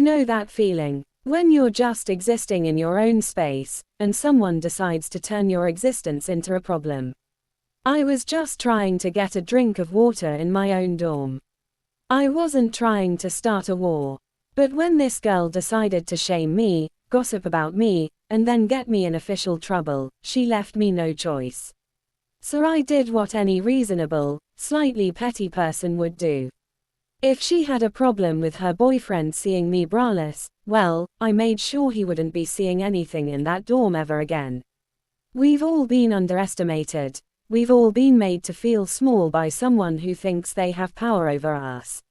know that feeling. When you're just existing in your own space, and someone decides to turn your existence into a problem. I was just trying to get a drink of water in my own dorm. I wasn't trying to start a war. But when this girl decided to shame me, gossip about me, and then get me in official trouble, she left me no choice. So I did what any reasonable, slightly petty person would do. If she had a problem with her boyfriend seeing me braless, well, I made sure he wouldn't be seeing anything in that dorm ever again. We've all been underestimated. We've all been made to feel small by someone who thinks they have power over us.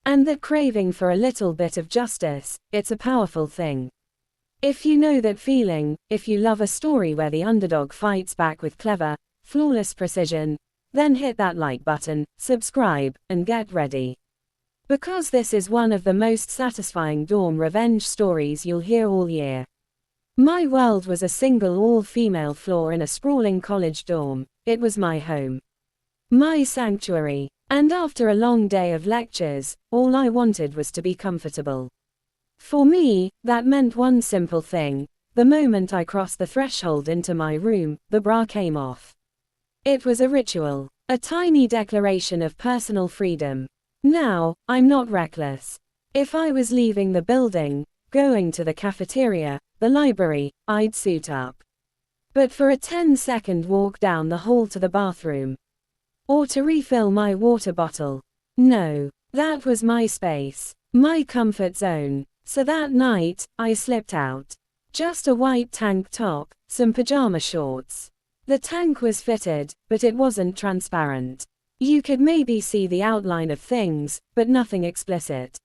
And that craving for a little bit of justice, it's a powerful thing. If you know that feeling, if you love a story where the underdog fights back with clever, flawless precision, then hit that like button, subscribe, and get ready. Because this is one of the most satisfying dorm revenge stories you'll hear all year. My world was a single all-female floor in a sprawling college dorm. It was my home. My sanctuary. And after a long day of lectures, all I wanted was to be comfortable. For me, that meant one simple thing. The moment I crossed the threshold into my room, the bra came off. It was a ritual. A tiny declaration of personal freedom. Now, I'm not reckless. If I was leaving the building, going to the cafeteria, the library, I'd suit up. But for a 10-second walk down the hall to the bathroom, or to refill my water bottle, no, that was my space, my comfort zone. So that night, I slipped out. Just a white tank top, some pajama shorts. The tank was fitted, but it wasn't transparent. You could maybe see the outline of things, but nothing explicit.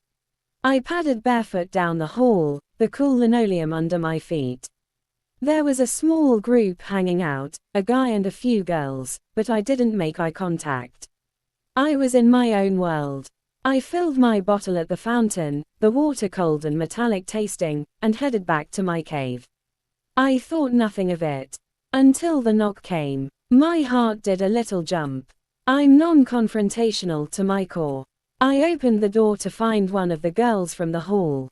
I padded barefoot down the hall, the cool linoleum under my feet. There was a small group hanging out, a guy and a few girls, but I didn't make eye contact. I was in my own world. I filled my bottle at the fountain, the water cold and metallic tasting, and headed back to my cave. I thought nothing of it. Until the knock came. My heart did a little jump. I'm non-confrontational to my core. I opened the door to find one of the girls from the hall.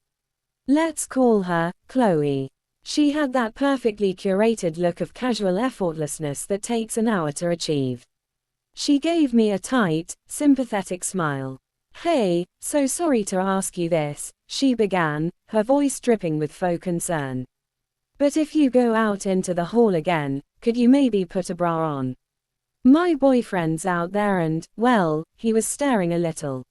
Let's call her Chloe. She had that perfectly curated look of casual effortlessness that takes an hour to achieve. She gave me a tight, sympathetic smile. "Hey, so sorry to ask you this," she began, her voice dripping with faux concern. "But if you go out into the hall again, could you maybe put a bra on? My boyfriend's out there and, well, he was staring a little."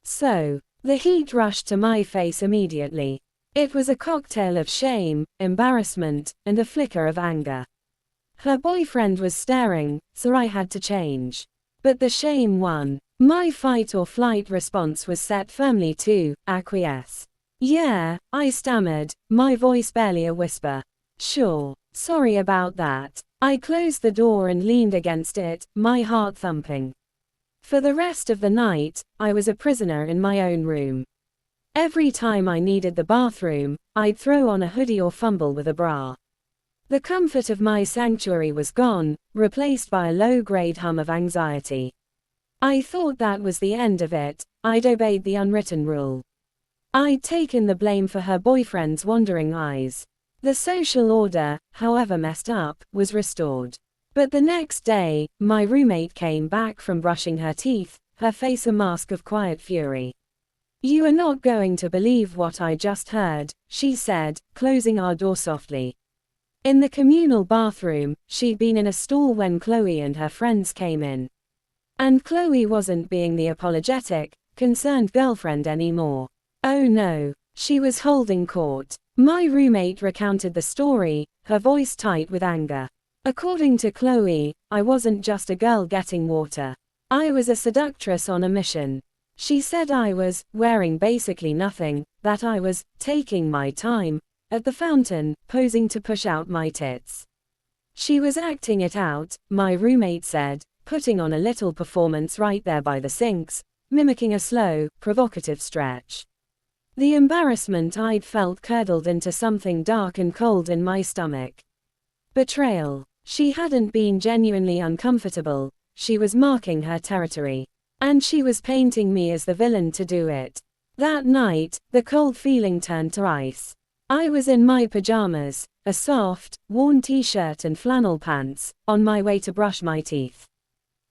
So, the heat rushed to my face immediately. It was a cocktail of shame, embarrassment, and a flicker of anger. Her boyfriend was staring, so I had to change. But the shame won. My fight or flight response was set firmly to acquiesce. "Yeah," I stammered, my voice barely a whisper. "Sure. Sorry about that." I closed the door and leaned against it, my heart thumping. For the rest of the night, I was a prisoner in my own room. Every time I needed the bathroom, I'd throw on a hoodie or fumble with a bra. The comfort of my sanctuary was gone, replaced by a low-grade hum of anxiety. I thought that was the end of it. I'd obeyed the unwritten rule. I'd taken the blame for her boyfriend's wandering eyes. The social order, however messed up, was restored. But the next day, my roommate came back from brushing her teeth, her face a mask of quiet fury. "You are not going to believe what I just heard," she said, closing our door softly. In the communal bathroom, she'd been in a stall when Chloe and her friends came in. And Chloe wasn't being the apologetic, concerned girlfriend anymore. Oh no, she was holding court. My roommate recounted the story, her voice tight with anger. According to Chloe, I wasn't just a girl getting water. I was a seductress on a mission. She said I was wearing basically nothing, that I was taking my time at the fountain, posing to push out my tits. She was acting it out, my roommate said, putting on a little performance right there by the sinks, mimicking a slow, provocative stretch. The embarrassment I'd felt curdled into something dark and cold in my stomach. Betrayal. She hadn't been genuinely uncomfortable, she was marking her territory. And she was painting me as the villain to do it. That night, the cold feeling turned to ice. I was in my pajamas, a soft, worn t-shirt and flannel pants, on my way to brush my teeth.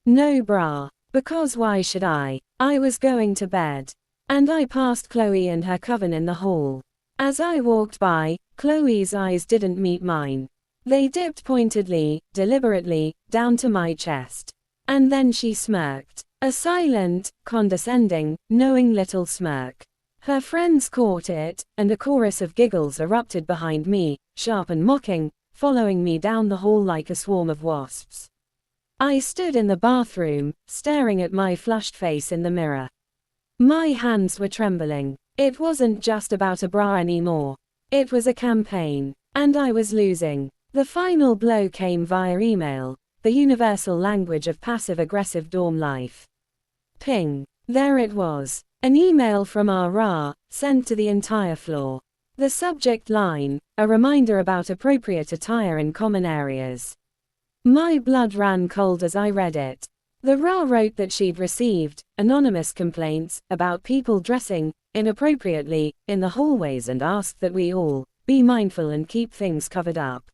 No bra. Because why should I? I was going to bed. And I passed Chloe and her coven in the hall. As I walked by, Chloe's eyes didn't meet mine. They dipped pointedly, deliberately, down to my chest. And then she smirked. A silent, condescending, knowing little smirk. Her friends caught it, and a chorus of giggles erupted behind me, sharp and mocking, following me down the hall like a swarm of wasps. I stood in the bathroom, staring at my flushed face in the mirror. My hands were trembling. It wasn't just about a bra anymore. It was a campaign. And I was losing. The final blow came via email, the universal language of passive-aggressive dorm life. Ping. There it was. An email from our RA, sent to the entire floor. The subject line, a reminder about appropriate attire in common areas. My blood ran cold as I read it. The RA wrote that she'd received anonymous complaints about people dressing inappropriately in the hallways and asked that we all be mindful and keep things covered up.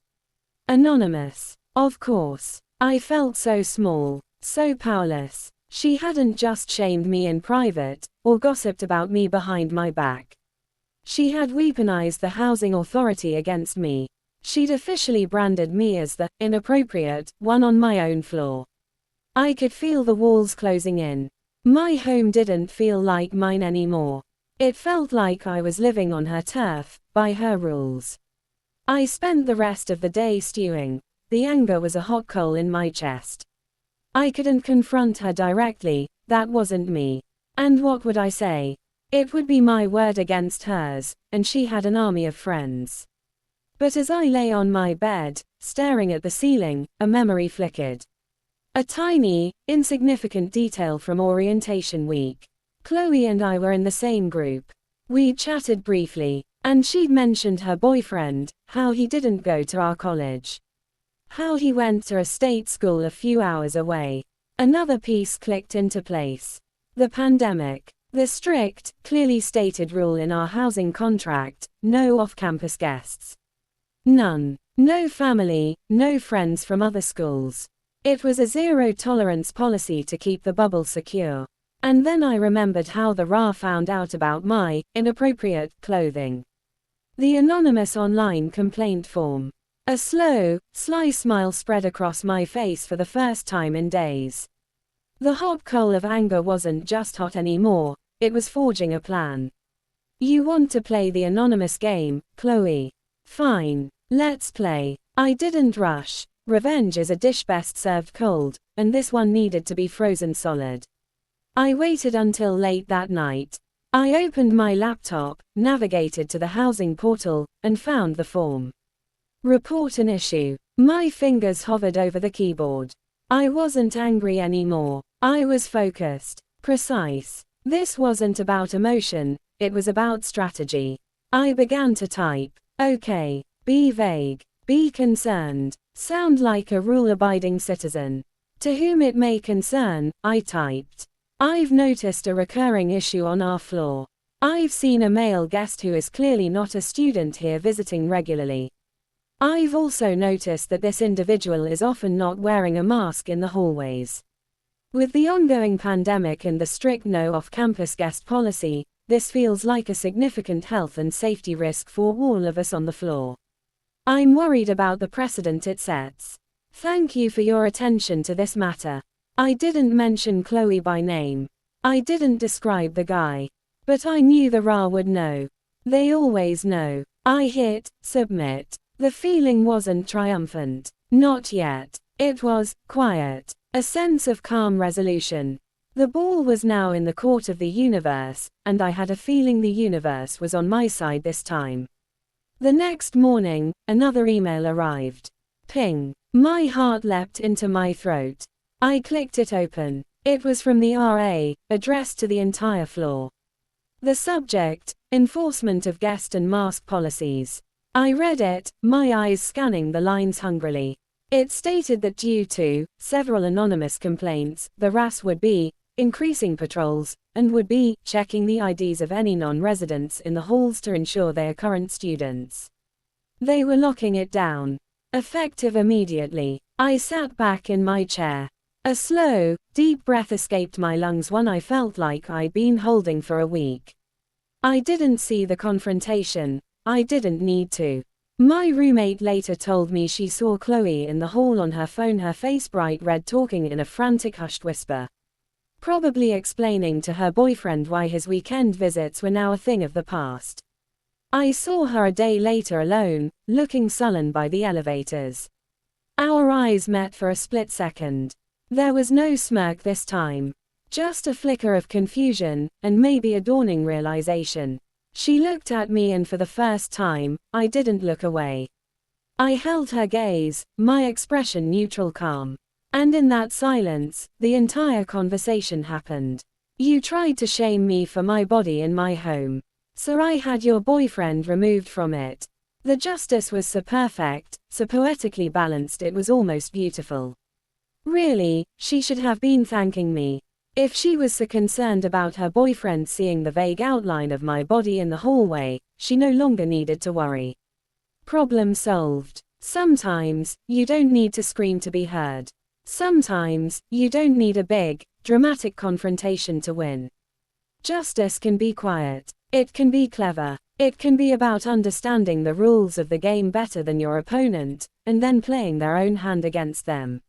Anonymous. Of course. I felt so small, so powerless. She hadn't just shamed me in private, or gossiped about me behind my back. She had weaponized the housing authority against me. She'd officially branded me as the inappropriate one on my own floor. I could feel the walls closing in. My home didn't feel like mine anymore. It felt like I was living on her turf, by her rules. I spent the rest of the day stewing. The anger was a hot coal in my chest. I couldn't confront her directly, that wasn't me. And what would I say? It would be my word against hers, and she had an army of friends. But as I lay on my bed, staring at the ceiling, a memory flickered. A tiny, insignificant detail from orientation week. Chloe and I were in the same group. We chatted briefly, and she'd mentioned her boyfriend, how he didn't go to our college. How he went to a state school a few hours away. Another piece clicked into place. The pandemic. The strict, clearly stated rule in our housing contract, no off-campus guests. None. No family, no friends from other schools. It was a zero-tolerance policy to keep the bubble secure. And then I remembered how the RA found out about my inappropriate clothing. The anonymous online complaint form. A slow, sly smile spread across my face for the first time in days. The hot coal of anger wasn't just hot anymore, it was forging a plan. You want to play the anonymous game, Chloe? Fine, let's play. I didn't rush. Revenge is a dish best served cold, and this one needed to be frozen solid. I waited until late that night. I opened my laptop, navigated to the housing portal, and found the form. Report an issue. My fingers hovered over the keyboard. I wasn't angry anymore. I was focused. Precise. This wasn't about emotion, it was about strategy. I began to type. Okay. Be vague. Be concerned. Sound like a rule-abiding citizen. To whom it may concern, I typed. I've noticed a recurring issue on our floor. I've seen a male guest who is clearly not a student here visiting regularly. I've also noticed that this individual is often not wearing a mask in the hallways. With the ongoing pandemic and the strict no off-campus guest policy, this feels like a significant health and safety risk for all of us on the floor. I'm worried about the precedent it sets. Thank you for your attention to this matter. I didn't mention Chloe by name. I didn't describe the guy. But I knew the RA would know. They always know. I hit submit. The feeling wasn't triumphant. Not yet. It was quiet. A sense of calm resolution. The ball was now in the court of the universe, and I had a feeling the universe was on my side this time. The next morning, another email arrived. Ping. My heart leapt into my throat. I clicked it open. It was from the RA, addressed to the entire floor. The subject, enforcement of guest and mask policies. I read it, my eyes scanning the lines hungrily. It stated that due to several anonymous complaints, the RAS would be increasing patrols, and would be checking the IDs of any non-residents in the halls to ensure they are current students. They were locking it down. Effective immediately. I sat back in my chair. A slow, deep breath escaped my lungs, one I felt like I'd been holding for a week. I didn't see the confrontation. I didn't need to. My roommate later told me she saw Chloe in the hall on her phone, her face bright red, talking in a frantic hushed whisper. Probably explaining to her boyfriend why his weekend visits were now a thing of the past. I saw her a day later alone, looking sullen by the elevators. Our eyes met for a split second. There was no smirk this time. Just a flicker of confusion, and maybe a dawning realization. She looked at me, and for the first time, I didn't look away. I held her gaze, my expression neutral, calm. And in that silence, the entire conversation happened. You tried to shame me for my body in my home. So I had your boyfriend removed from it. The justice was so perfect, so poetically balanced, it was almost beautiful. Really, she should have been thanking me. If she was so concerned about her boyfriend seeing the vague outline of my body in the hallway, she no longer needed to worry. Problem solved. Sometimes, you don't need to scream to be heard. Sometimes, you don't need a big, dramatic confrontation to win. Justice can be quiet. It can be clever. It can be about understanding the rules of the game better than your opponent, and then playing their own hand against them.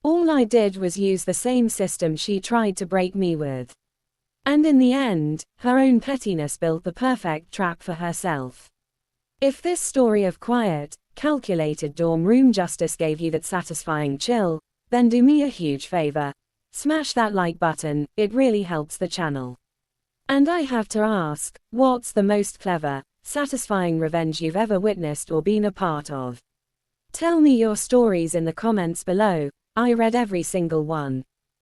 All I did was use the same system she tried to break me with. And in the end, her own pettiness built the perfect trap for herself. If this story of quiet, calculated dorm room justice gave you that satisfying chill, then do me a huge favor. Smash that like button, it really helps the channel. And I have to ask, what's the most clever, satisfying revenge you've ever witnessed or been a part of? Tell me your stories in the comments below. I read every single one.